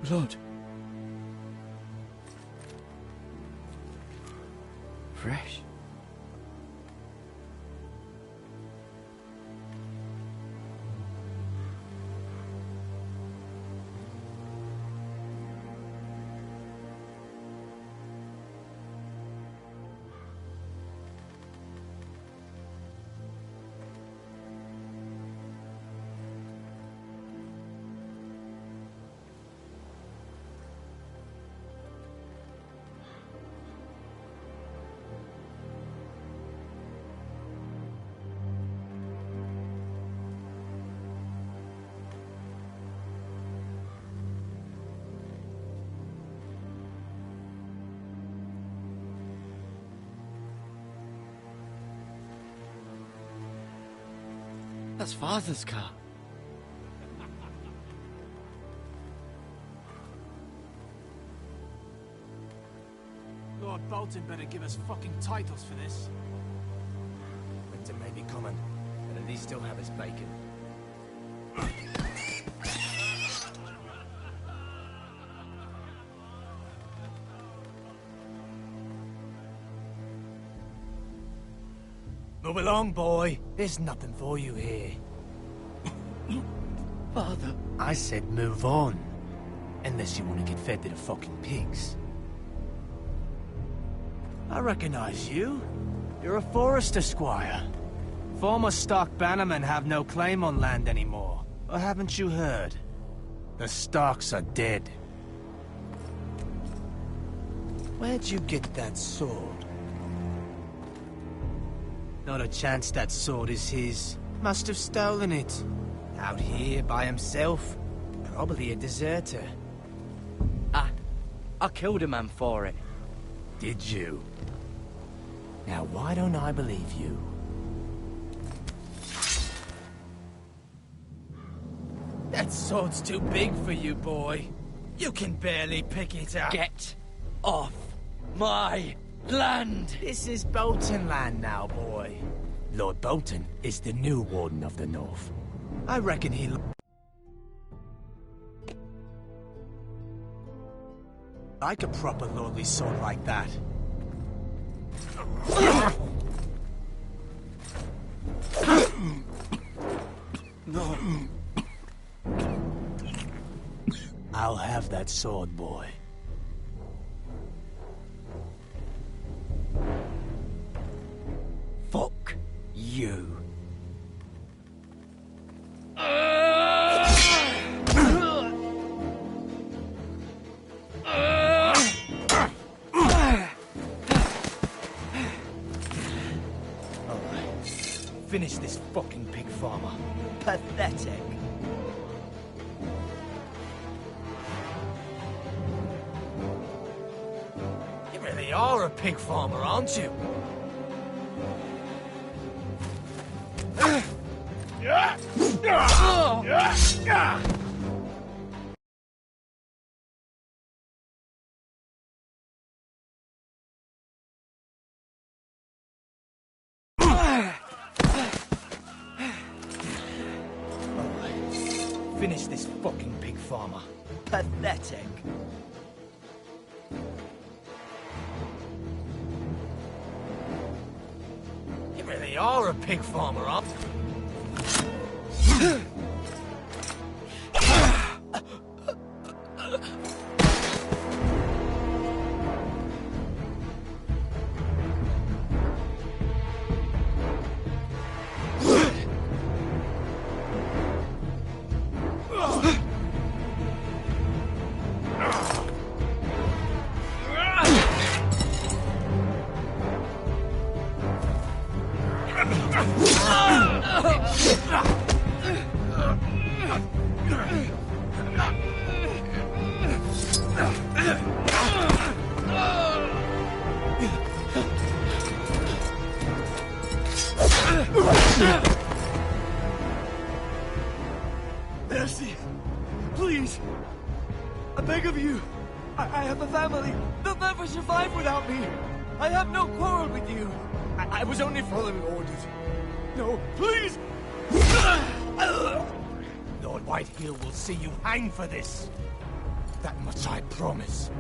Blood. Fresh. That's Father's car. Lord Bolton better give us fucking titles for this. Winter may be coming, but at least he'll have his bacon. Move along, boy. There's nothing for you here. Father. I said move on. Unless you want to get fed to the fucking pigs. I recognize you. You're a Forester squire. Former Stark bannermen have no claim on land anymore. Or haven't you heard? The Starks are dead. Where'd you get that sword? Not a chance that sword is his. Must have stolen it. Out here by himself. Probably a deserter. I killed a man for it. Did you? Now why don't I believe you? That sword's too big for you, boy. You can barely pick it up. Get off my land! This is Bolton land now, boy. Lord Bolton is the new Warden of the North. I reckon he... like a proper lordly sword like that. No. I'll have that sword, boy. Fuck you. Finish this fucking pig farmer. Pathetic. You really are a pig farmer, aren't you? Finish this fucking pig farmer. Pathetic. You really are a pig farmer, aren't you? Mercy! Please! I beg of you! I have a family! They'll never survive without me! I have no quarrel with you! I was only following orders. No, please! Lord Whitehill will see you hang for this! That much I promise.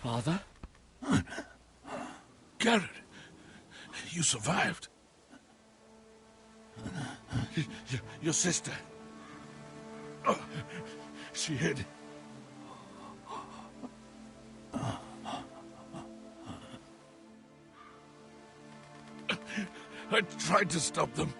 Father? Garrett, you survived. Your sister. Oh, she hid. I tried to stop them.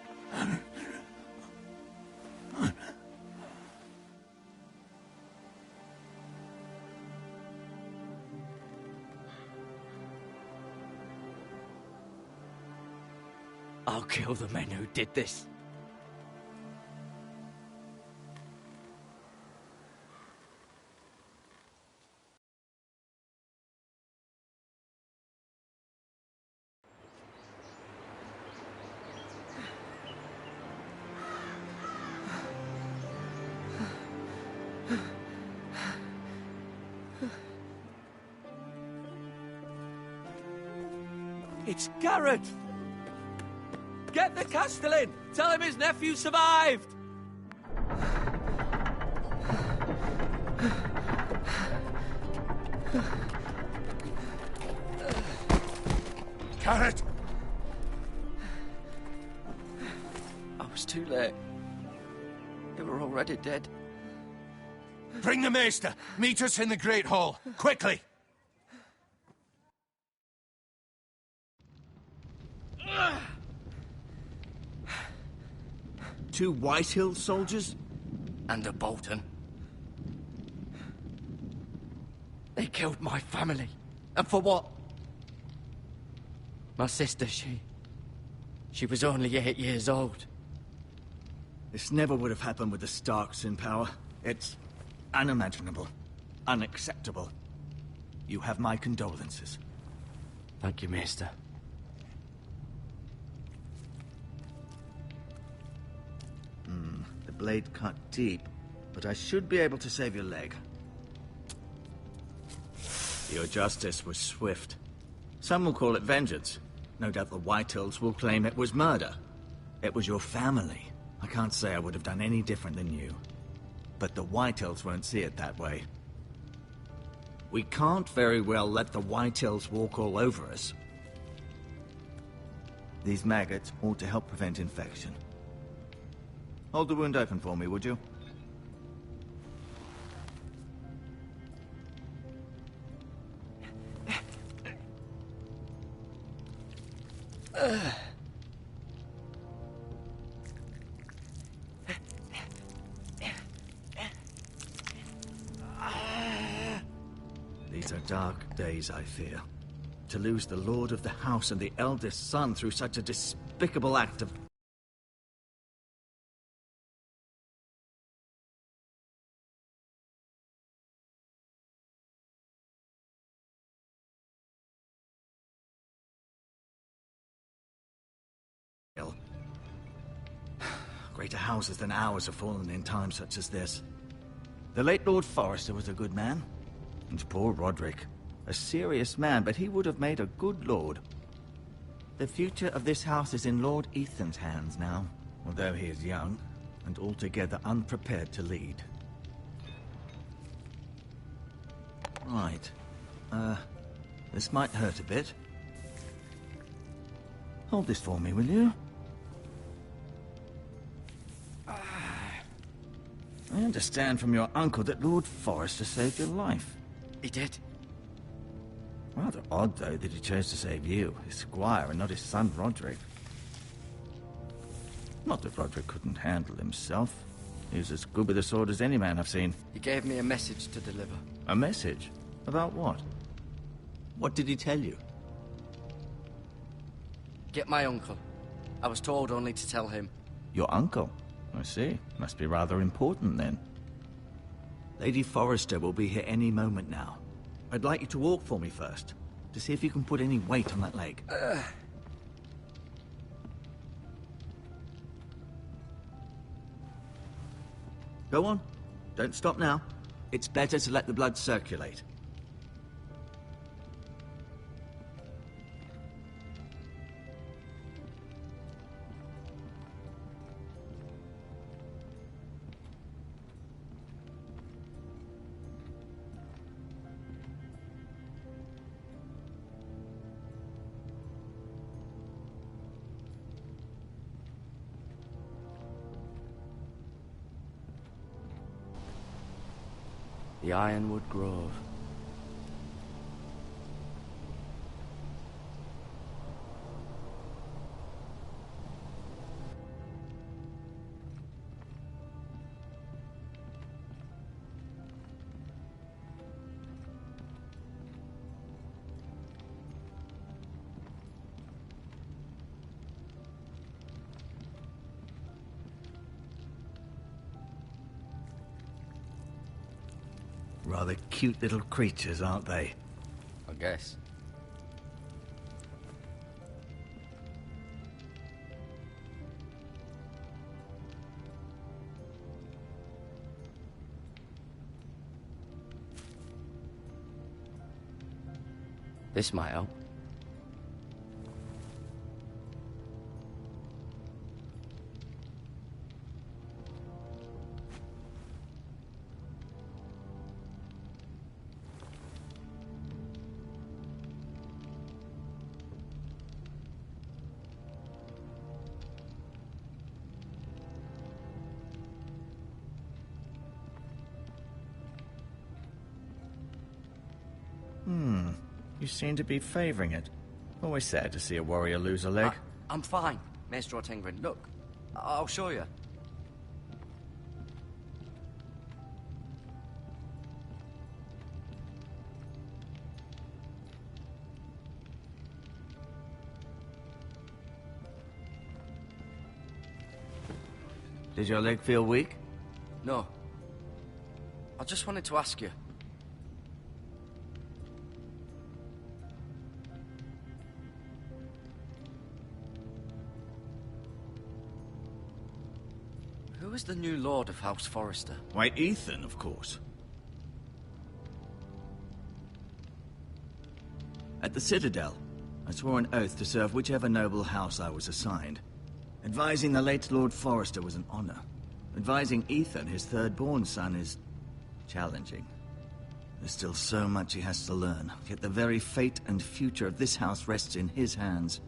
I'll kill the men who did this. It's Garrett! Get the Castellan! Tell him his nephew survived! Garrett! I was too late. They were already dead. Bring the Maester! Meet us in the Great Hall! Quickly! Two Whitehill soldiers? And a Bolton. They killed my family. And for what? My sister, she was only 8 years old. This never would have happened with the Starks in power. It's unimaginable. Unacceptable. You have my condolences. Thank you, Maester. The blade cut deep, but I should be able to save your leg. Your justice was swift. Some will call it vengeance. No doubt the Whitehills will claim it was murder. It was your family. I can't say I would have done any different than you. But the Whitehills won't see it that way. We can't very well let the Whitehills walk all over us. These maggots ought to help prevent infection. Hold the wound open for me, would you? These are dark days, I fear. To lose the Lord of the House and the eldest son through such a despicable act of... Greater houses than ours have fallen in times such as this. The late Lord Forrester was a good man. And poor Roderick. A serious man, but he would have made a good lord. The future of this house is in Lord Ethan's hands now, although he is young and altogether unprepared to lead. Right. This might hurt a bit. Hold this for me, will you? I understand from your uncle that Lord Forrester saved your life. He did. Rather odd, though, that he chose to save you, his squire, and not his son Roderick. Not that Roderick couldn't handle himself. He was as good with a sword as any man I've seen. He gave me a message to deliver. A message? About what? What did he tell you? Get my uncle. I was told only to tell him. Your uncle? I see. Must be rather important, then. Lady Forrester will be here any moment now. I'd like you to walk for me first, to see if you can put any weight on that leg. Go on. Don't stop now. It's better to let the blood circulate. The Ironwood Grove. Rather cute little creatures, aren't they? I guess. This might help. You seem to be favoring it. Always sad to see a warrior lose a leg. I'm fine, Maestro Tengrin. Look, I'll show you. Did your leg feel weak? No. I just wanted to ask you. Who is the new Lord of House Forrester? Why, Ethan, of course. At the Citadel, I swore an oath to serve whichever noble house I was assigned. Advising the late Lord Forrester was an honor. Advising Ethan, his third-born son, is challenging. There's still so much he has to learn, yet the very fate and future of this house rests in his hands.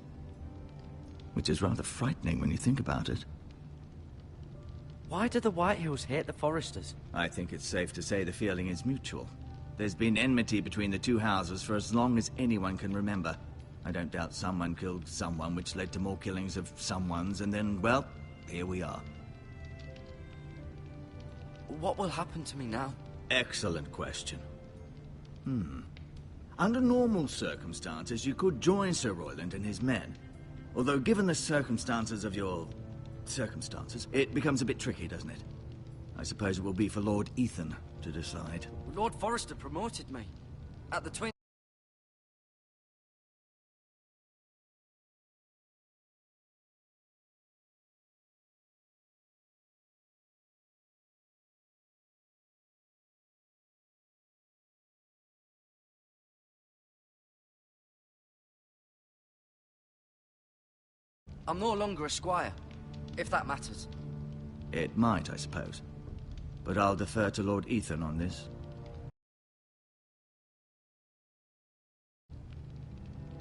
Which is rather frightening when you think about it. Why do the Whitehills hate the Forresters? I think it's safe to say the feeling is mutual. There's been enmity between the two houses for as long as anyone can remember. I don't doubt someone killed someone, which led to more killings of someones, and then, well, here we are. What will happen to me now? Excellent question. Under normal circumstances, you could join Sir Royland and his men. Although, given the circumstances of your circumstances, it becomes a bit tricky, doesn't it? I suppose it will be for Lord Ethan to decide. Lord Forrester promoted me. At the Twin... I'm no longer a squire, if that matters. It might, I suppose. But I'll defer to Lord Ethan on this.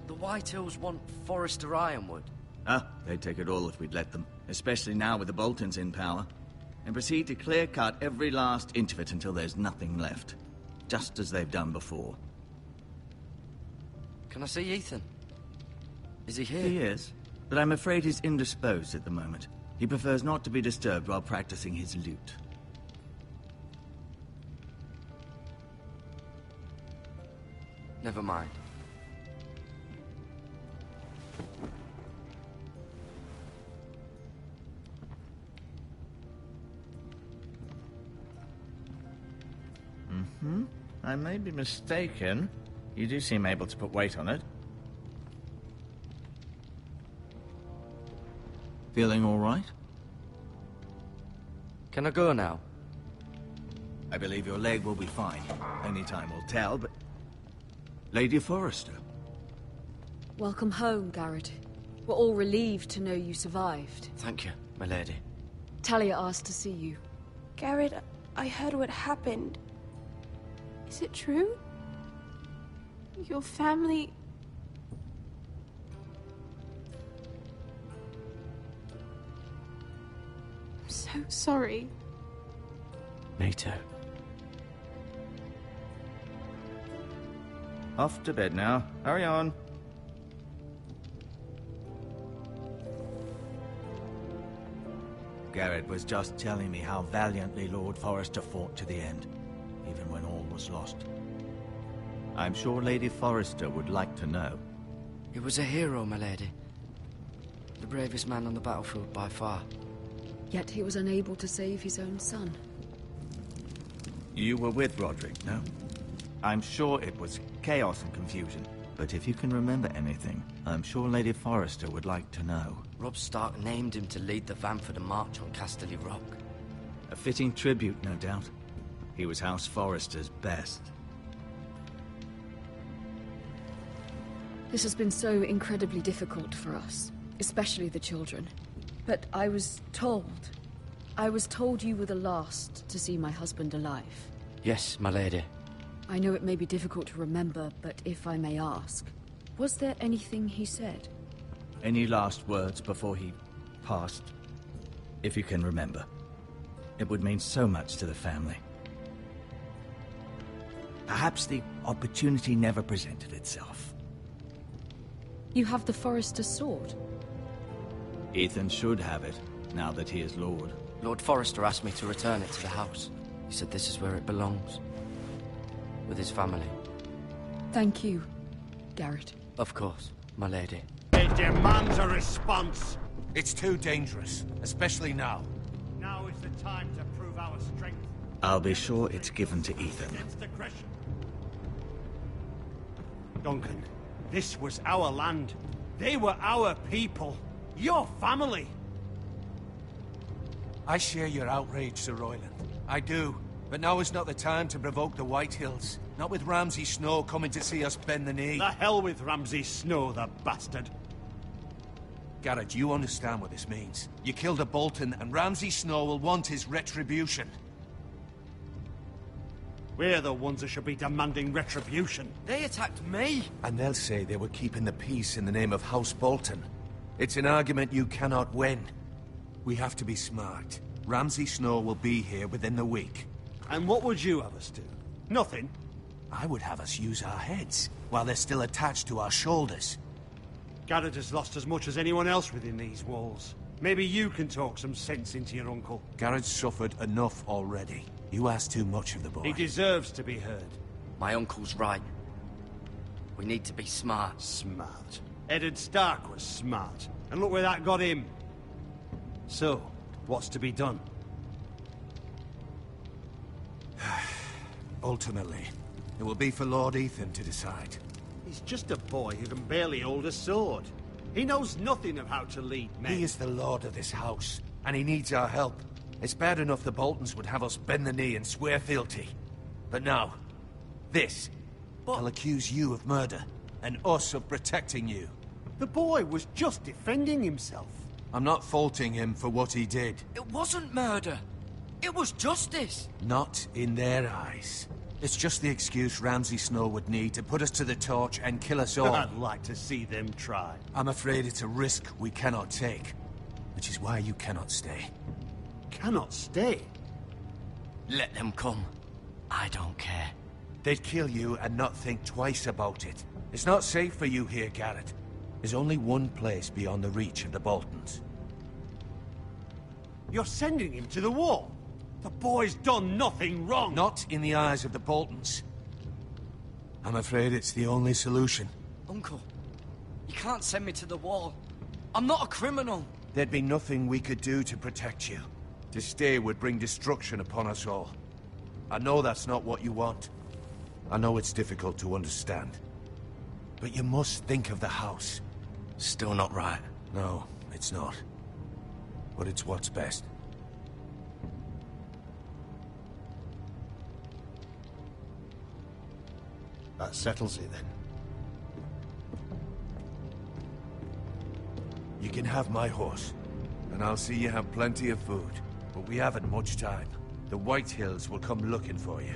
The Whitehills want Forrester Ironwood. They'd take it all if we'd let them. Especially now with the Boltons in power. And proceed to clear-cut every last inch of it until there's nothing left. Just as they've done before. Can I see Ethan? Is he here? He is, but I'm afraid he's indisposed at the moment. He prefers not to be disturbed while practicing his lute. Never mind. I may be mistaken. You do seem able to put weight on it. Feeling all right? Can I go now? I believe your leg will be fine. Only time will tell, but... Lady Forrester. Welcome home, Garrett. We're all relieved to know you survived. Thank you, my lady. Talia asked to see you. Garrett, I heard what happened. Is it true? Your family... I'm so sorry. Me too. Off to bed now. Hurry on. Garrett was just telling me how valiantly Lord Forrester fought to the end, even when all was lost. I'm sure Lady Forrester would like to know. He was a hero, my lady. The bravest man on the battlefield by far. Yet he was unable to save his own son. You were with Roderick, no? I'm sure it was chaos and confusion. But if you can remember anything, I'm sure Lady Forrester would like to know. Robb Stark named him to lead the van for the march on Casterly Rock. A fitting tribute, no doubt. He was House Forrester's best. This has been so incredibly difficult for us, especially the children. But I was told you were the last to see my husband alive. Yes, my lady. I know it may be difficult to remember, but if I may ask, was there anything he said? Any last words before he passed? If you can remember. It would mean so much to the family. Perhaps the opportunity never presented itself. You have the Forrester's sword. Ethan should have it, now that he is Lord. Lord Forrester asked me to return it to the house. He said this is where it belongs. With his family. Thank you, Garrett. Of course, my lady. It demands a response. It's too dangerous, especially now. Now is the time to prove our strength. I'll be sure it's given to Ethan. Against aggression. Duncan, this was our land. They were our people. Your family. I share your outrage, Sir Royland. I do. But now is not the time to provoke the Whitehills. Not with Ramsay Snow coming to see us bend the knee. The hell with Ramsay Snow, the bastard. Garrett, you understand what this means. You killed a Bolton, and Ramsay Snow will want his retribution. We're the ones that should be demanding retribution. They attacked me! And they'll say they were keeping the peace in the name of House Bolton. It's an argument you cannot win. We have to be smart. Ramsay Snow will be here within the week. And what would you have us do? Nothing. I would have us use our heads, while they're still attached to our shoulders. Garrett has lost as much as anyone else within these walls. Maybe you can talk some sense into your uncle. Garrett's suffered enough already. You ask too much of the boy. He deserves to be heard. My uncle's right. We need to be smart. Smart. Eddard Stark was smart. And look where that got him. So, what's to be done? Ultimately, it will be for Lord Ethan to decide. He's just a boy who can barely hold a sword. He knows nothing of how to lead men. He is the lord of this house, and he needs our help. It's bad enough the Boltons would have us bend the knee and swear fealty. But now, this. They'll accuse you of murder, and us of protecting you. The boy was just defending himself. I'm not faulting him for what he did. It wasn't murder. It was justice. Not in their eyes. It's just the excuse Ramsay Snow would need to put us to the torch and kill us all. I'd like to see them try. I'm afraid it's a risk we cannot take. Which is why you cannot stay. Cannot stay? Let them come. I don't care. They'd kill you and not think twice about it. It's not safe for you here, Garrett. There's only one place beyond the reach of the Boltons. You're sending him to the wall? The boy's done nothing wrong! Not in the eyes of the Boltons. I'm afraid it's the only solution. Uncle, you can't send me to the wall. I'm not a criminal. There'd be nothing we could do to protect you. To stay would bring destruction upon us all. I know that's not what you want. I know it's difficult to understand. But you must think of the house. Still not right. No, it's not. But it's what's best. That settles it then. You can have my horse, and I'll see you have plenty of food. But we haven't much time. The Whitehills will come looking for you.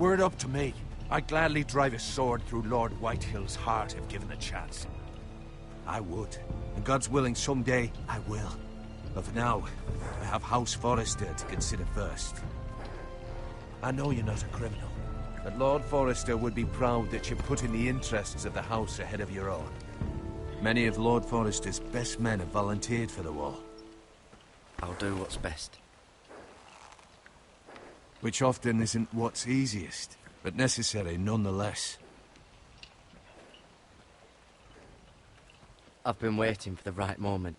Were it up to me, I'd gladly drive a sword through Lord Whitehill's heart if given the chance. I would. And God's willing, someday I will. But for now, I have House Forrester to consider first. I know you're not a criminal, but Lord Forrester would be proud that you're putting the interests of the house ahead of your own. Many of Lord Forrester's best men have volunteered for the war. I'll do what's best. Which often isn't what's easiest, but necessary nonetheless. I've been waiting for the right moment.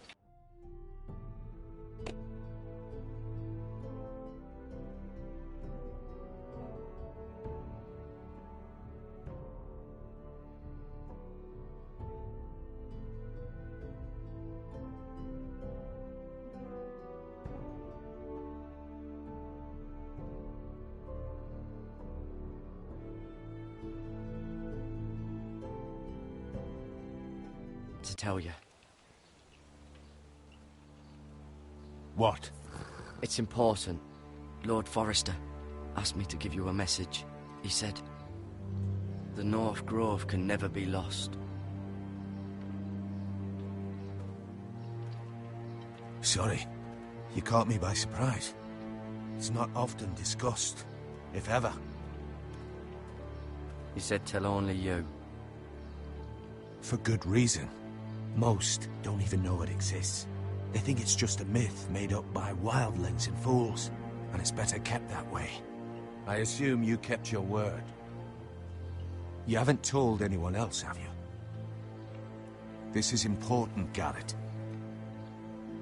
To tell you. What? It's important. Lord Forrester asked me to give you a message. He said, the North Grove can never be lost. Sorry. You caught me by surprise. It's not often discussed, if ever. He said tell only you. For good reason. Most don't even know it exists. They think it's just a myth made up by wildlings and fools, and it's better kept that way. I assume you kept your word. You haven't told anyone else, have you? This is important, Garrett.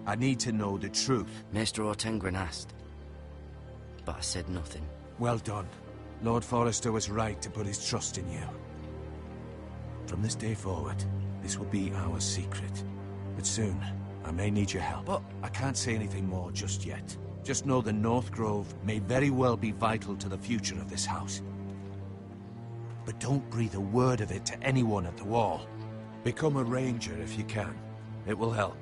I need to know the truth. Maester Ortengren asked, but I said nothing. Well done. Lord Forrester was right to put his trust in you. From this day forward, this will be our secret. But soon, I may need your help. But I can't say anything more just yet. Just know the North Grove may very well be vital to the future of this house. But don't breathe a word of it to anyone at the Wall. Become a ranger if you can. It will help.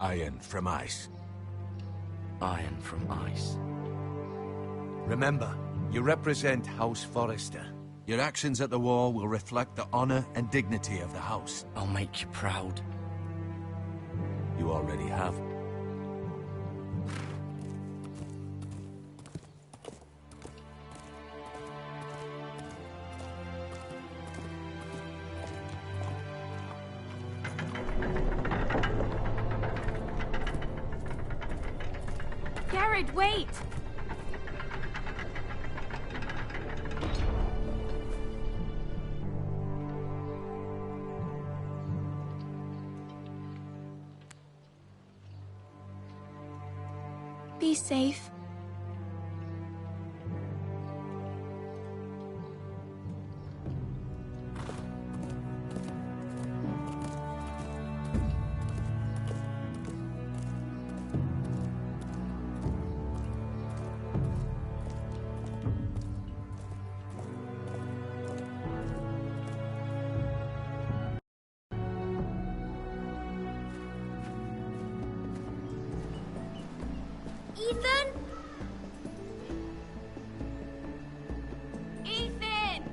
Iron from ice. Iron from ice. Remember, you represent House Forrester. Your actions at the Wall will reflect the honor and dignity of the house. I'll make you proud. You already have. Garrett, wait! Be safe. Ethan? Ethan!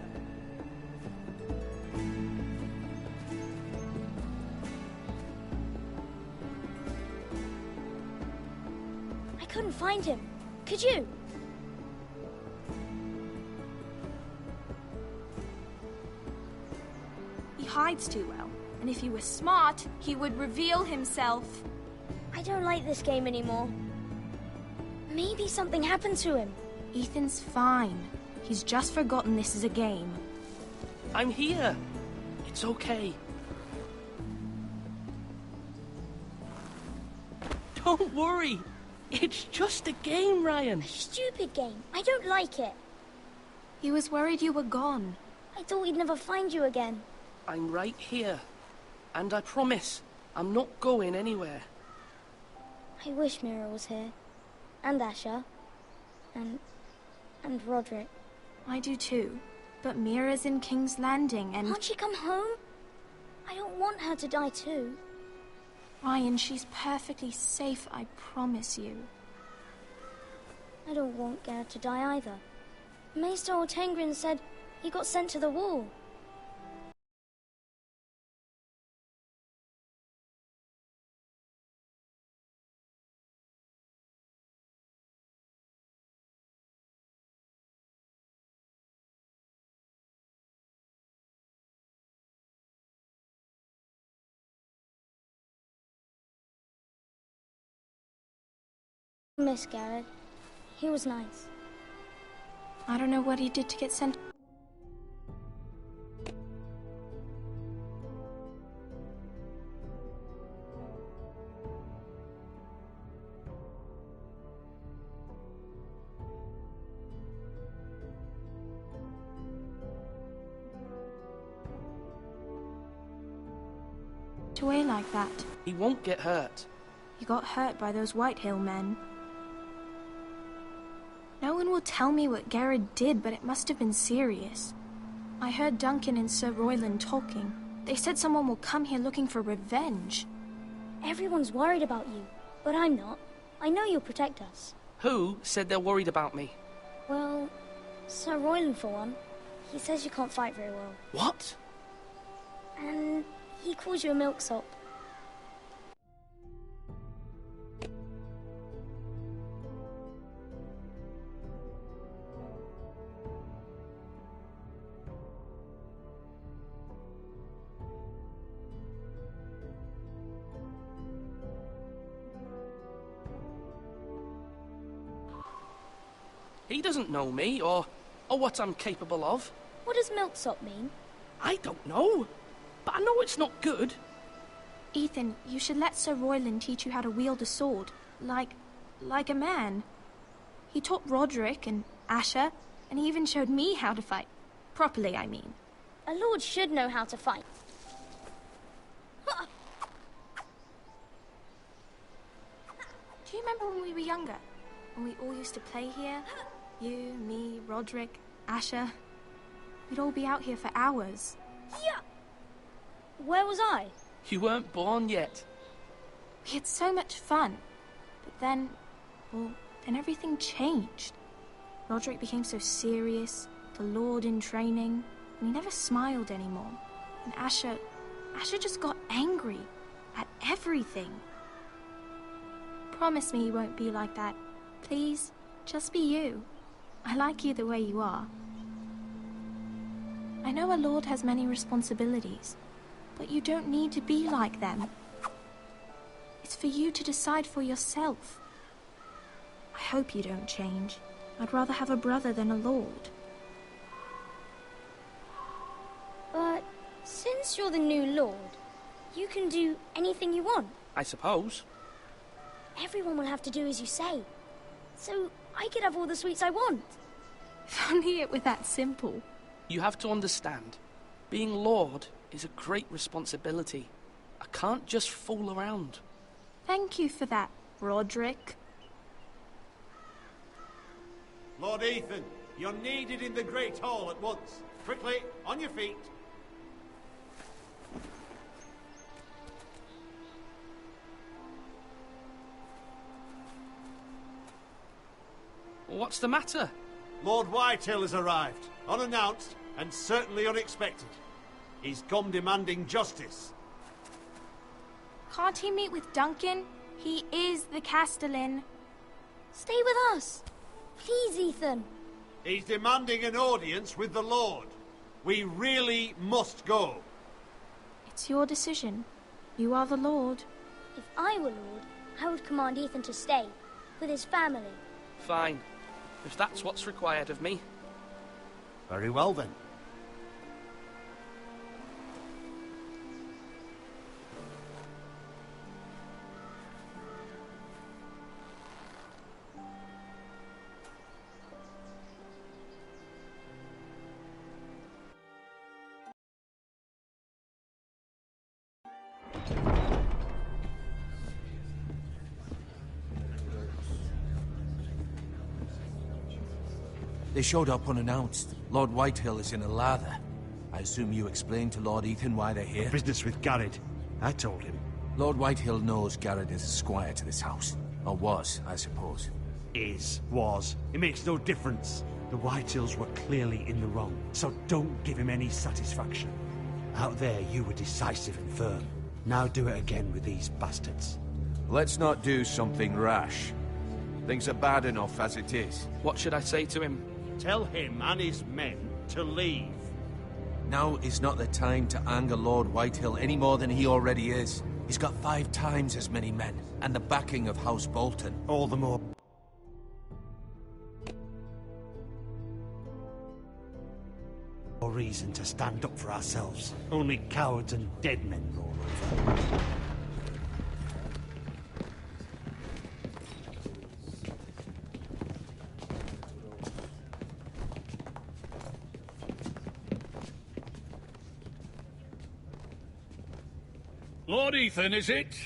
I couldn't find him. Could you? He hides too well, and if he were smart, he would reveal himself. I don't like this game anymore. Maybe something happened to him. Ethan's fine. He's just forgotten this is a game. I'm here. It's okay. Don't worry. It's just a game, Ryan. A stupid game. I don't like it. He was worried you were gone. I thought we'd never find you again. I'm right here. And I promise, I'm not going anywhere. I wish Mira was here. And Asher. And Roderick. I do too. But Mira's in King's Landing and... Can't she come home? I don't want her to die too. Ryan, she's perfectly safe, I promise you. I don't want Garrett to die either. Maester Ortengrin said he got sent to the wall. Miss Garrett. He was nice. I don't know what he did to get sent. Away like that. He won't get hurt. He got hurt by those Whitehill men. No one will tell me what Garrett did, but it must have been serious. I heard Duncan and Sir Royland talking. They said someone will come here looking for revenge. Everyone's worried about you, but I'm not. I know you'll protect us. Who said they're worried about me? Well, Sir Royland for one. He says you can't fight very well. What? And he calls you a milksop. He doesn't know me, or what I'm capable of. What does milksop mean? I don't know, but I know it's not good. Ethan, you should let Sir Royland teach you how to wield a sword, like a man. He taught Roderick and Asher, and he even showed me how to fight. Properly, I mean. A lord should know how to fight. Do you remember when we were younger? When we all used to play here? You, me, Roderick, Asher. We'd all be out here for hours. Yeah. Where was I? You weren't born yet. We had so much fun. But then, then everything changed. Roderick became so serious, the Lord in training, and he never smiled anymore. And Asher just got angry at everything. Promise me you won't be like that. Please, just be you. I like you the way you are. I know a lord has many responsibilities, but you don't need to be like them. It's for you to decide for yourself. I hope you don't change. I'd rather have a brother than a lord. But since you're the new lord, you can do anything you want. I suppose. Everyone will have to do as you say. So I could have all the sweets I want. If only it were that simple. You have to understand, being Lord is a great responsibility. I can't just fool around. Thank you for that, Roderick. Lord Ethan, you're needed in the Great Hall at once. Quickly, on your feet. What's the matter? Lord Whitehill has arrived, unannounced and certainly unexpected. He's come demanding justice. Can't he meet with Duncan? He is the Castellan. Stay with us. Please, Ethan. He's demanding an audience with the Lord. We really must go. It's your decision. You are the Lord. If I were Lord, I would command Ethan to stay, with his family. Fine. If that's what's required of me. Very well then. They showed up unannounced. Lord Whitehill is in a lather. I assume you explained to Lord Ethan why they're here? Business with Garrett. I told him. Lord Whitehill knows Garrett is a squire to this house. Or was, I suppose. Was. It makes no difference. The Whitehills were clearly in the wrong, so don't give him any satisfaction. Out there, you were decisive and firm. Now do it again with these bastards. Let's not do something rash. Things are bad enough as it is. What should I say to him? Tell him and his men to leave. Now is not the time to anger Lord Whitehill any more than he already is. He's got 5 times as many men, and the backing of House Bolton. All the more reason to stand up for ourselves. Only cowards and dead men roll over. Lord Ethan, is it?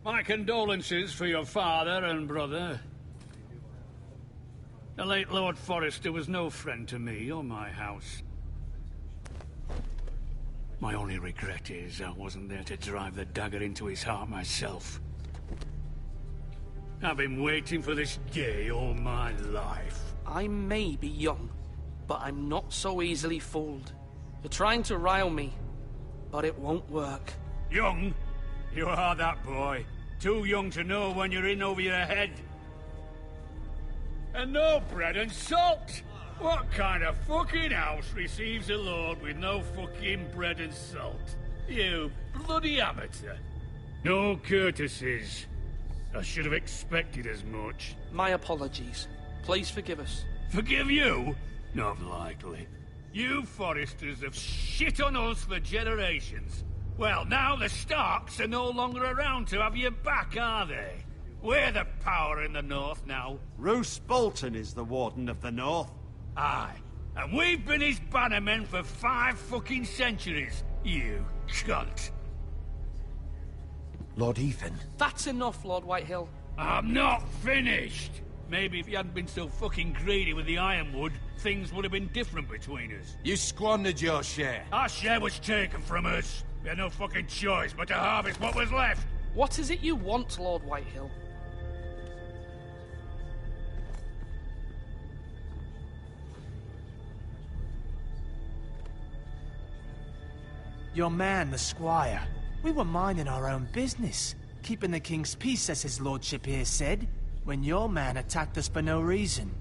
My condolences for your father and brother. The late Lord Forrester was no friend to me or my house. My only regret is I wasn't there to drive the dagger into his heart myself. I've been waiting for this day all my life. I may be young, but I'm not so easily fooled. You're trying to rile me, but it won't work. Young? You are that boy. Too young to know when you're in over your head. And no bread and salt! What kind of fucking house receives a lord with no fucking bread and salt? You bloody amateur. No courtesies. I should have expected as much. My apologies. Please forgive us. Forgive you? Not likely. You Forresters have shit on us for generations. Well, now the Starks are no longer around to have you back, are they? We're the power in the north now. Roose Bolton is the Warden of the North. Aye. And we've been his bannermen for 5 fucking centuries, you cunt. Lord Ethan. That's enough, Lord Whitehill. I'm not finished! Maybe if you hadn't been so fucking greedy with the ironwood, things would have been different between us. You squandered your share. Our share was taken from us. We had no fucking choice but to harvest what was left. What is it you want, Lord Whitehill? Your man, the squire. We were minding our own business, keeping the king's peace, as his lordship here said, when your man attacked us for no reason.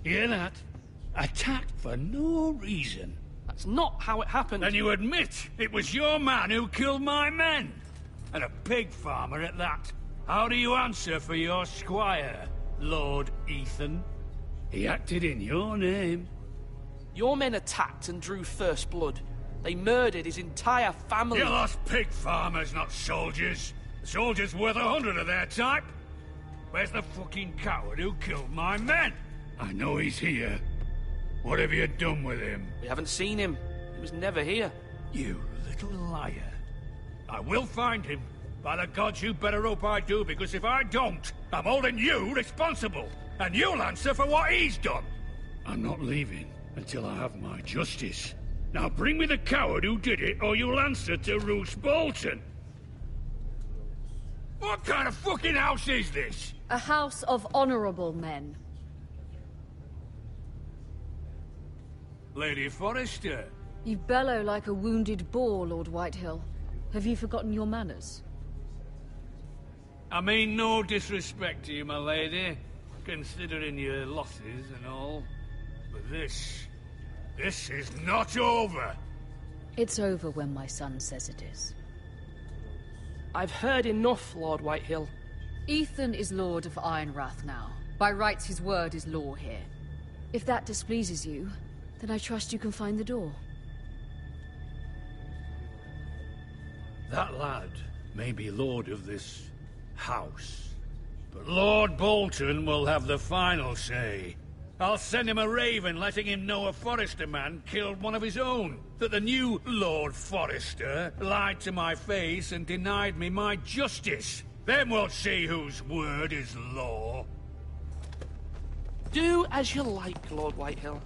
Hear that? Attacked for no reason. That's not how it happened. And you admit it was your man who killed my men? And a pig farmer at that. How do you answer for your squire, Lord Ethan? He acted in your name. Your men attacked and drew first blood. They murdered his entire family. You lost pig farmers, not soldiers. The soldiers worth 100 of their type. Where's the fucking coward who killed my men? I know he's here. What have you done with him? We haven't seen him. He was never here. You little liar. I will find him. By the gods, you better hope I do, because if I don't, I'm holding you responsible. And you'll answer for what he's done. I'm not leaving until I have my justice. Now bring me the coward who did it, or you'll answer to Roose Bolton. What kind of fucking house is this? A house of honorable men. Lady Forrester. You bellow like a wounded boar, Lord Whitehill. Have you forgotten your manners? I mean no disrespect to you, my lady, considering your losses and all. But this is not over. It's over when my son says it is. I've heard enough, Lord Whitehill. Ethan is Lord of Ironrath now. By rights, his word is law here. If that displeases you, then I trust you can find the door. That lad may be lord of this house, but Lord Bolton will have the final say. I'll send him a raven letting him know a Forrester man killed one of his own. That the new Lord Forrester lied to my face and denied me my justice. Then we'll see whose word is law. Do as you like, Lord Whitehill.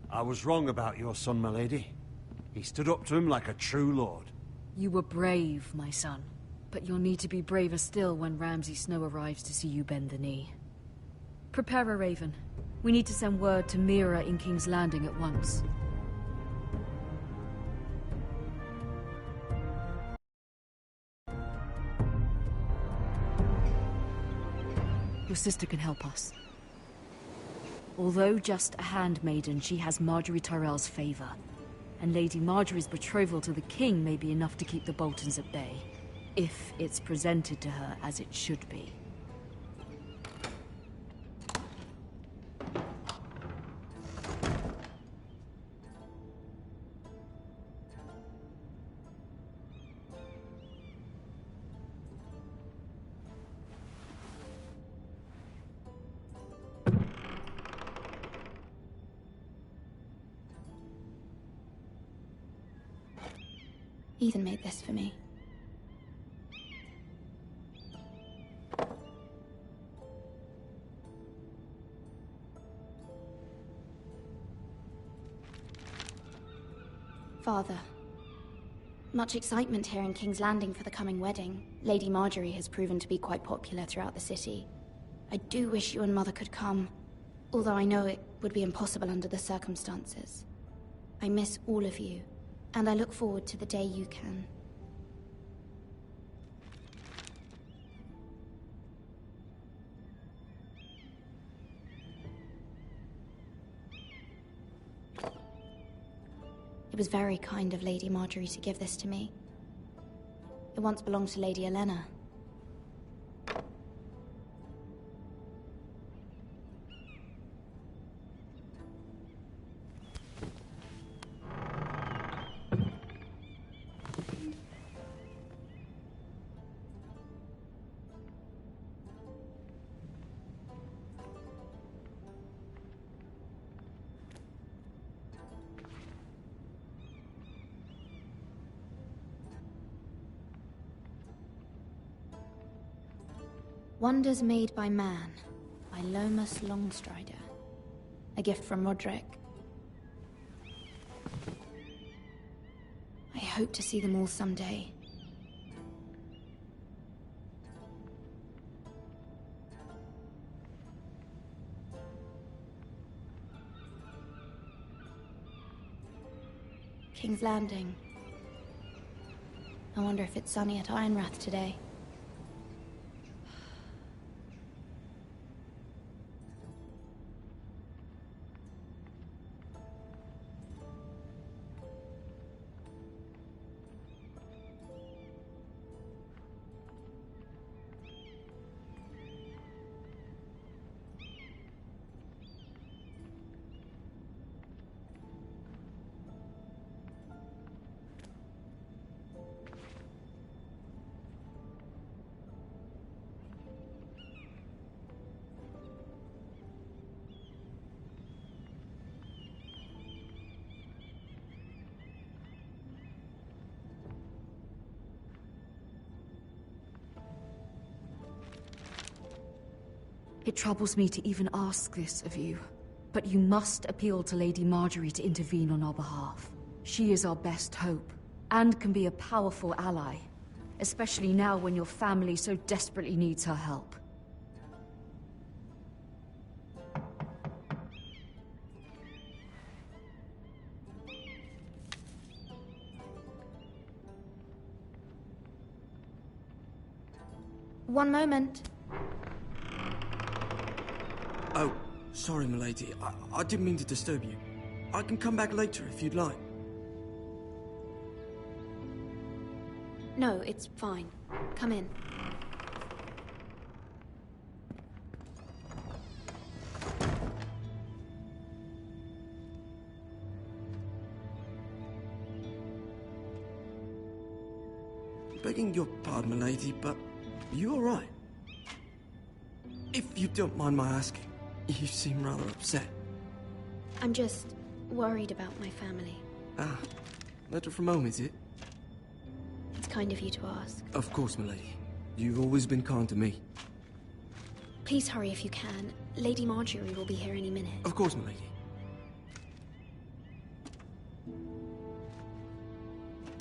I was wrong about your son, my lady. He stood up to him like a true lord. You were brave, my son. But you'll need to be braver still when Ramsay Snow arrives to see you bend the knee. Prepare a raven. We need to send word to Mira in King's Landing at once. Your sister can help us. Although just a handmaiden, she has Marjorie Tyrell's favor. And Lady Marjorie's betrothal to the king may be enough to keep the Boltons at bay. If it's presented to her as it should be. Ethan made this for me. Father, much excitement here in King's Landing for the coming wedding. Lady Marjorie has proven to be quite popular throughout the city. I do wish you and Mother could come, although I know it would be impossible under the circumstances. I miss all of you, and I look forward to the day you can. It was very kind of Lady Marjorie to give this to me. It once belonged to Lady Elena. Wonders Made by Man, by Lomas Longstrider. A gift from Roderick. I hope to see them all someday. King's Landing. I wonder if it's sunny at Ironrath today. It troubles me to even ask this of you, but you must appeal to Lady Marjorie to intervene on our behalf. She is our best hope, and can be a powerful ally. Especially now when your family so desperately needs her help. One moment. Oh, sorry, milady. I didn't mean to disturb you. I can come back later if you'd like. No, it's fine. Come in. Begging your pardon, milady, but you all right? If you don't mind my asking, you seem rather upset. I'm just worried about my family. Ah, letter from home, is it? It's kind of you to ask. Of course, milady. You've always been kind to me. Please hurry if you can. Lady Marjorie will be here any minute. Of course, milady.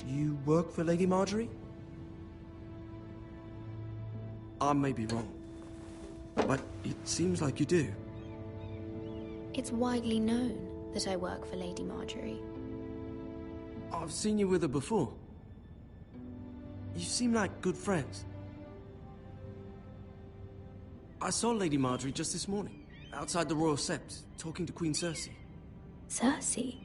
You work for Lady Marjorie? I may be wrong, but it seems like you do. It's widely known that I work for Lady Marjorie. I've seen you with her before. You seem like good friends. I saw Lady Marjorie just this morning, outside the Royal Sept, talking to Queen Cersei. Cersei?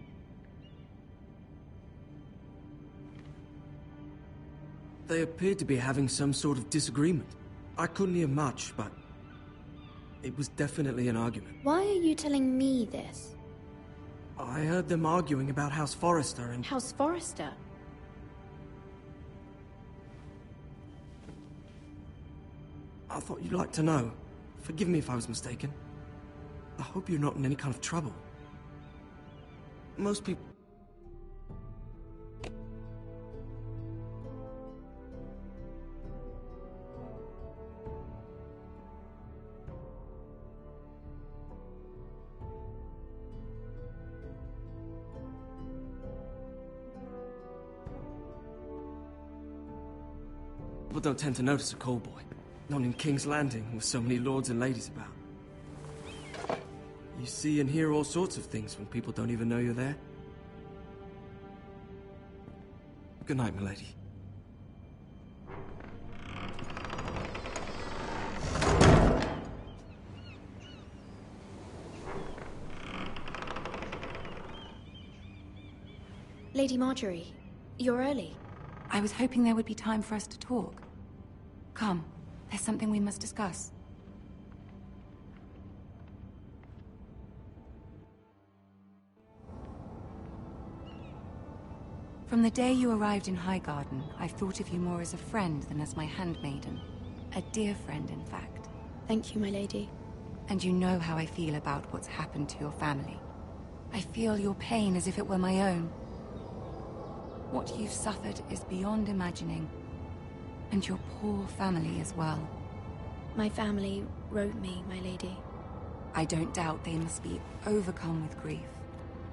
They appeared to be having some sort of disagreement. I couldn't hear much, but it was definitely an argument. Why are you telling me this? I heard them arguing about House Forrester and... House Forrester? I thought you'd like to know. Forgive me if I was mistaken. I hope you're not in any kind of trouble. Most people... People don't tend to notice a call boy. Not in King's Landing, with so many lords and ladies about. You see and hear all sorts of things when people don't even know you're there. Good night, milady. Lady Marjorie, you're early. I was hoping there would be time for us to talk. Come, there's something we must discuss. From the day you arrived in Highgarden, I've thought of you more as a friend than as my handmaiden. A dear friend, in fact. Thank you, my lady. And you know how I feel about what's happened to your family. I feel your pain as if it were my own. What you've suffered is beyond imagining. And your poor family as well. My family wrote me, my lady. I don't doubt they must be overcome with grief.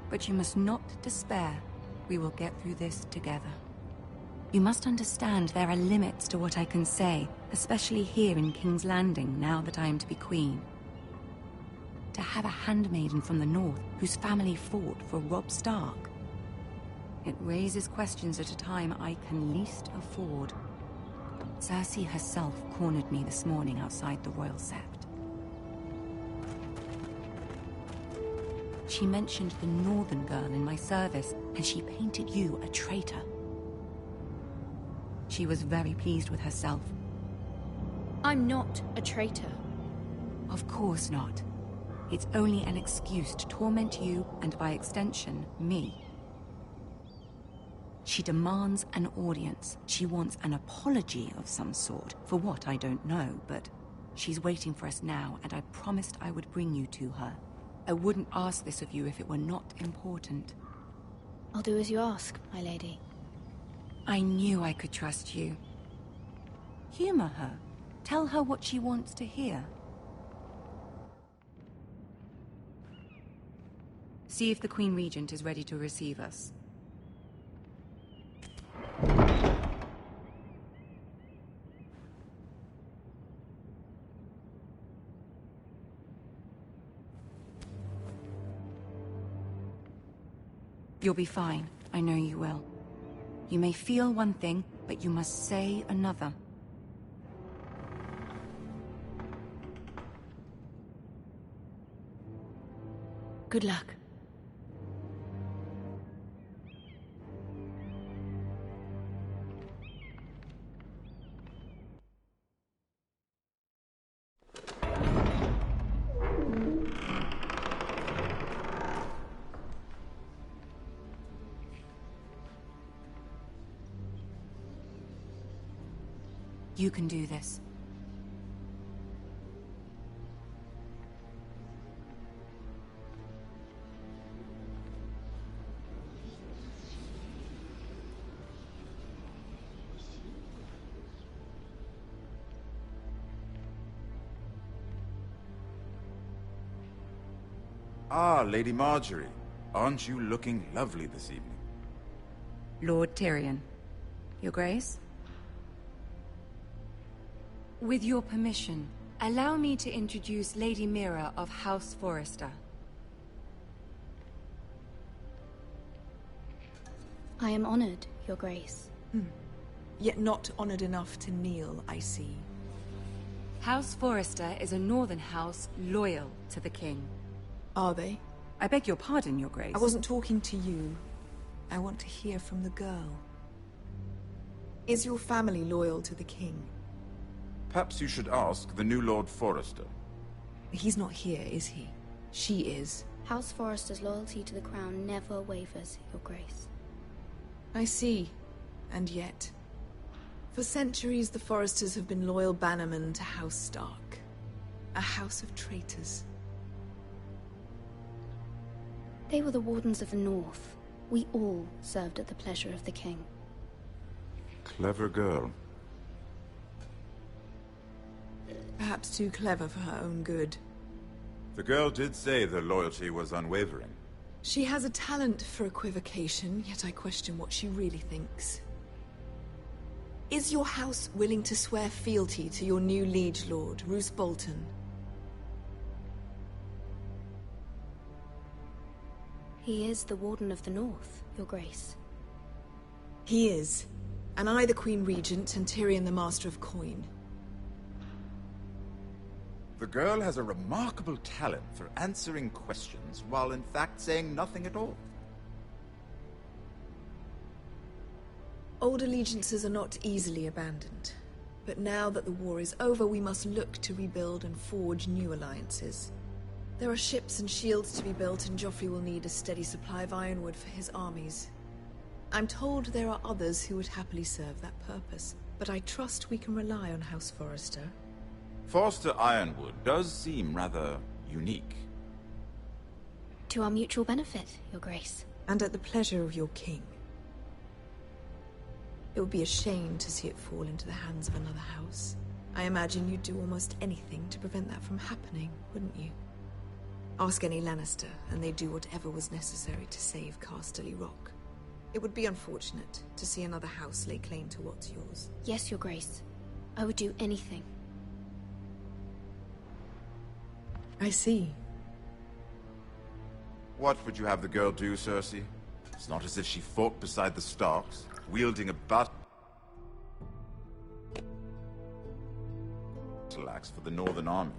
But you must not despair. We will get through this together. You must understand there are limits to what I can say, especially here in King's Landing, now that I am to be queen. To have a handmaiden from the north whose family fought for Robb Stark. It raises questions at a time I can least afford. Cersei herself cornered me this morning outside the Royal Sept. She mentioned the northern girl in my service, and she painted you a traitor. She was very pleased with herself. I'm not a traitor. Of course not. It's only an excuse to torment you, and by extension, me. She demands an audience. She wants an apology of some sort. For what, I don't know, but she's waiting for us now, and I promised I would bring you to her. I wouldn't ask this of you if it were not important. I'll do as you ask, my lady. I knew I could trust you. Humor her. Tell her what she wants to hear. See if the Queen Regent is ready to receive us. You'll be fine. I know you will. You may feel one thing, but you must say another. Good luck. You can do this. Ah, Lady Marjorie. Aren't you looking lovely this evening? Lord Tyrion. Your Grace? With your permission, allow me to introduce Lady Mira of House Forrester. I am honored, Your Grace. Yet not honored enough to kneel, I see. House Forrester is a northern house loyal to the king. Are they? I beg your pardon, Your Grace. I wasn't talking to you. I want to hear from the girl. Is your family loyal to the king? Perhaps you should ask the new Lord Forrester. He's not here, is he? She is. House Forrester's loyalty to the crown never wavers, Your Grace. I see. And yet... For centuries, the Forresters have been loyal bannermen to House Stark. A house of traitors. They were the Wardens of the North. We all served at the pleasure of the king. Clever girl. Perhaps too clever for her own good. The girl did say their loyalty was unwavering. She has a talent for equivocation, yet I question what she really thinks. Is your house willing to swear fealty to your new liege lord, Roose Bolton? He is the Warden of the North, Your Grace. He is. And I the Queen Regent, and Tyrion the Master of Coin. The girl has a remarkable talent for answering questions while in fact saying nothing at all. Old allegiances are not easily abandoned. But now that the war is over, we must look to rebuild and forge new alliances. There are ships and shields to be built, and Joffrey will need a steady supply of ironwood for his armies. I'm told there are others who would happily serve that purpose, but I trust we can rely on House Forrester. Forster Ironwood does seem rather unique. To our mutual benefit, Your Grace. And at the pleasure of your king. It would be a shame to see it fall into the hands of another house. I imagine you'd do almost anything to prevent that from happening, wouldn't you? Ask any Lannister, and they'd do whatever was necessary to save Casterly Rock. It would be unfortunate to see another house lay claim to what's yours. Yes, Your Grace. I would do anything. I see. What would you have the girl do, Cersei? It's not as if she fought beside the Starks, wielding a battle axe for the Northern Army.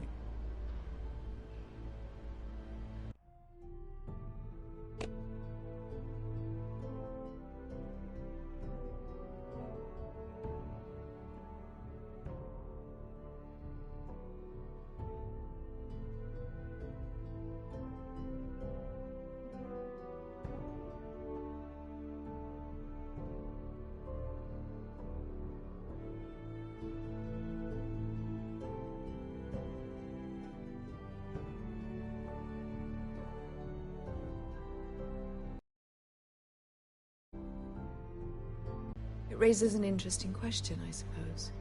It raises an interesting question, I suppose.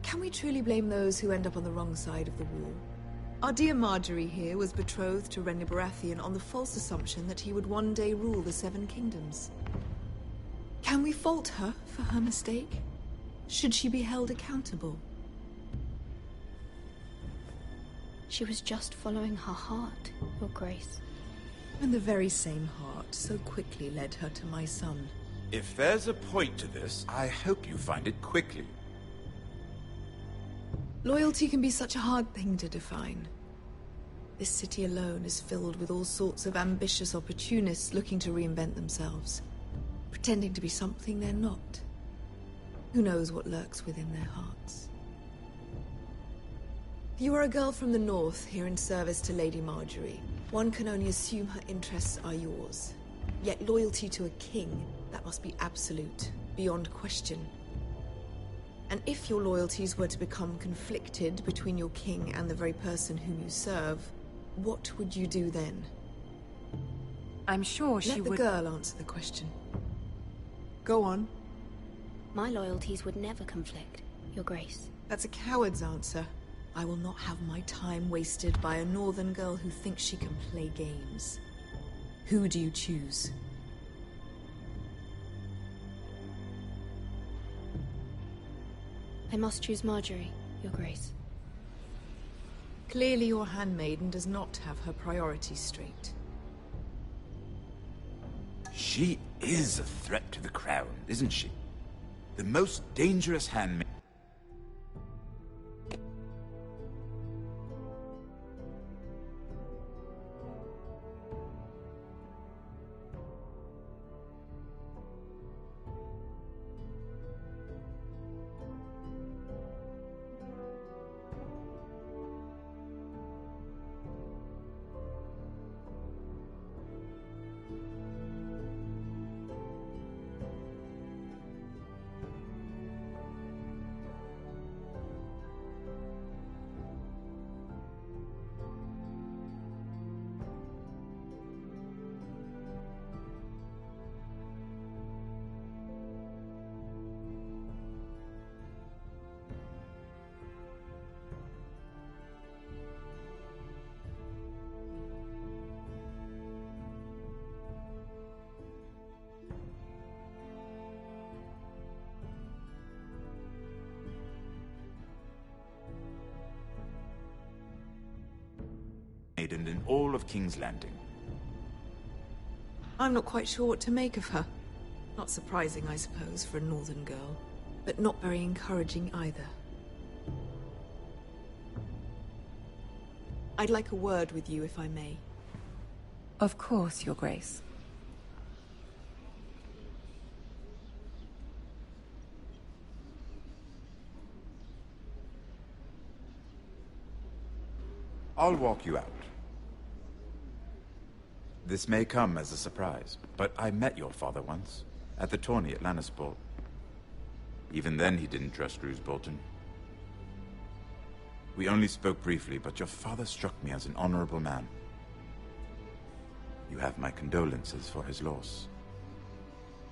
Can we truly blame those who end up on the wrong side of the war? Our dear Marjorie here was betrothed to Renly Baratheon on the false assumption that he would one day rule the Seven Kingdoms. Can we fault her for her mistake? Should she be held accountable? She was just following her heart, Your Grace. And the very same heart what so quickly led her to my son? If there's a point to this, I hope you find it quickly. Loyalty can be such a hard thing to define. This city alone is filled with all sorts of ambitious opportunists looking to reinvent themselves, pretending to be something they're not. Who knows what lurks within their hearts? You are a girl from the north, here in service to Lady Marjorie. One can only assume her interests are yours. Yet loyalty to a king, that must be absolute, beyond question. And if your loyalties were to become conflicted between your king and the very person whom you serve, what would you do then? I'm sure she would... Let the girl answer the question. Go on. My loyalties would never conflict, Your Grace. That's a coward's answer. I will not have my time wasted by a northern girl who thinks she can play games. Who do you choose? I must choose Marjorie, Your Grace. Clearly your handmaiden does not have her priorities straight. She is a threat to the crown, isn't she? The most dangerous handmaiden. In all of King's Landing. I'm not quite sure what to make of her. Not surprising, I suppose, for a northern girl, but not very encouraging either. I'd like a word with you, if I may. Of course, Your Grace. I'll walk you out. This may come as a surprise, but I met your father once, at the tourney at Lannisport. Even then he didn't trust Roose Bolton. We only spoke briefly, but your father struck me as an honorable man. You have my condolences for his loss.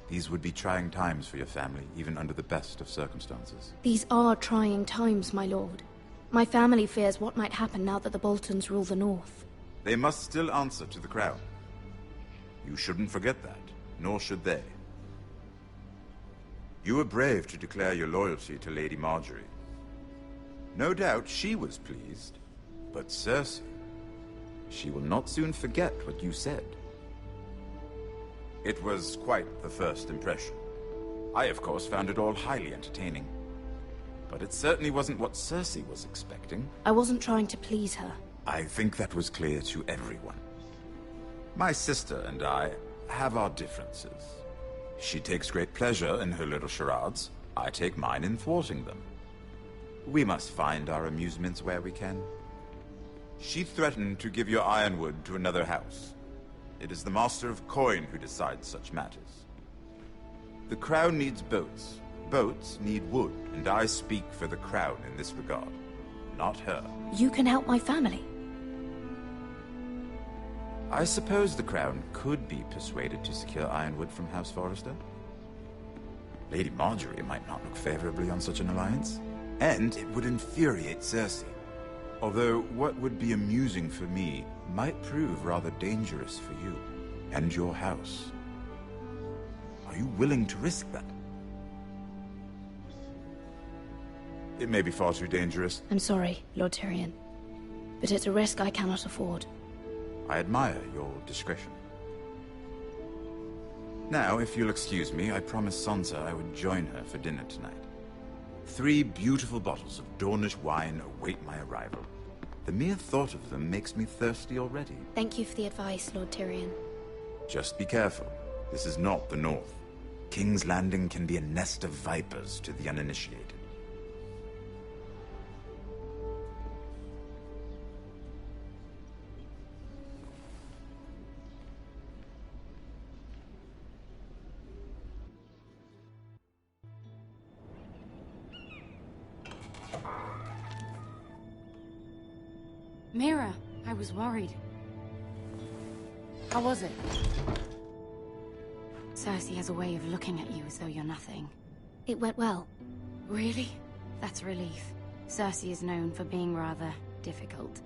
These would be trying times for your family, even under the best of circumstances. These are trying times, my lord. My family fears what might happen now that the Boltons rule the North. They must still answer to the crown. You shouldn't forget that, nor should they. You were brave to declare your loyalty to Lady Marjorie. No doubt she was pleased, but Cersei, she will not soon forget what you said. It was quite the first impression. I, of course, found it all highly entertaining. But it certainly wasn't what Cersei was expecting. I wasn't trying to please her. I think that was clear to everyone. My sister and I have our differences. She takes great pleasure in her little charades. I take mine in thwarting them. We must find our amusements where we can. She threatened to give your ironwood to another house. It is the Master of Coin who decides such matters. The crown needs boats. Boats need wood, and I speak for the crown in this regard, not her. You can help my family. I suppose the crown could be persuaded to secure ironwood from House Forrester. Lady Marjorie might not look favorably on such an alliance, and it would infuriate Cersei. Although what would be amusing for me might prove rather dangerous for you and your house. Are you willing to risk that? It may be far too dangerous. I'm sorry, Lord Tyrion, but it's a risk I cannot afford. I admire your discretion. Now, if you'll excuse me, I promised Sansa I would join her for dinner tonight. 3 beautiful bottles of Dornish wine await my arrival. The mere thought of them makes me thirsty already. Thank you for the advice, Lord Tyrion. Just be careful. This is not the North. King's Landing can be a nest of vipers to the uninitiated. Mira, I was worried. How was it? Cersei has a way of looking at you as though you're nothing. It went well. Really? That's a relief. Cersei is known for being rather difficult.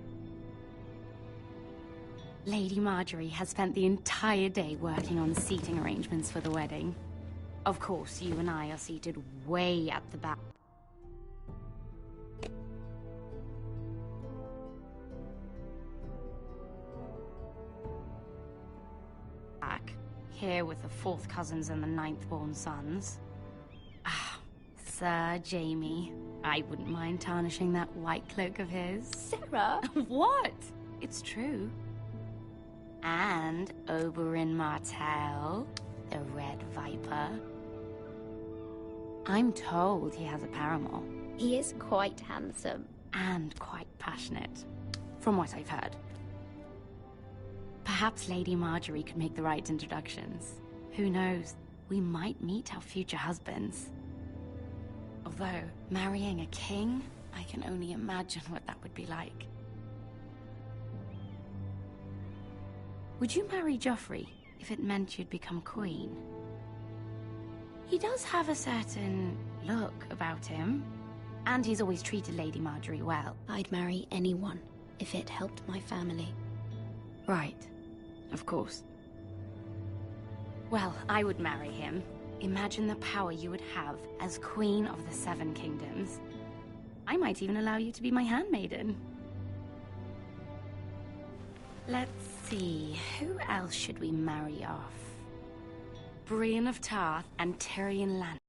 Lady Marjorie has spent the entire day working on seating arrangements for the wedding. Of course, you and I are seated way at the back. Here with the 4th cousins and the 9th-born sons. Ah, Sir Jaime. I wouldn't mind tarnishing that white cloak of his. Sarah? What? It's true. And Oberyn Martell, the Red Viper. I'm told he has a paramour. He is quite handsome. And quite passionate, from what I've heard. Perhaps Lady Marjorie could make the right introductions. Who knows? We might meet our future husbands. Although, marrying a king, I can only imagine what that would be like. Would you marry Joffrey if it meant you'd become queen? He does have a certain look about him, and he's always treated Lady Marjorie well. I'd marry anyone if it helped my family. Right. Of course. Well, I would marry him. Imagine the power you would have as Queen of the 7 Kingdoms. I might even allow you to be my handmaiden. Let's see, who else should we marry off? Brienne of Tarth and Tyrion Lannister.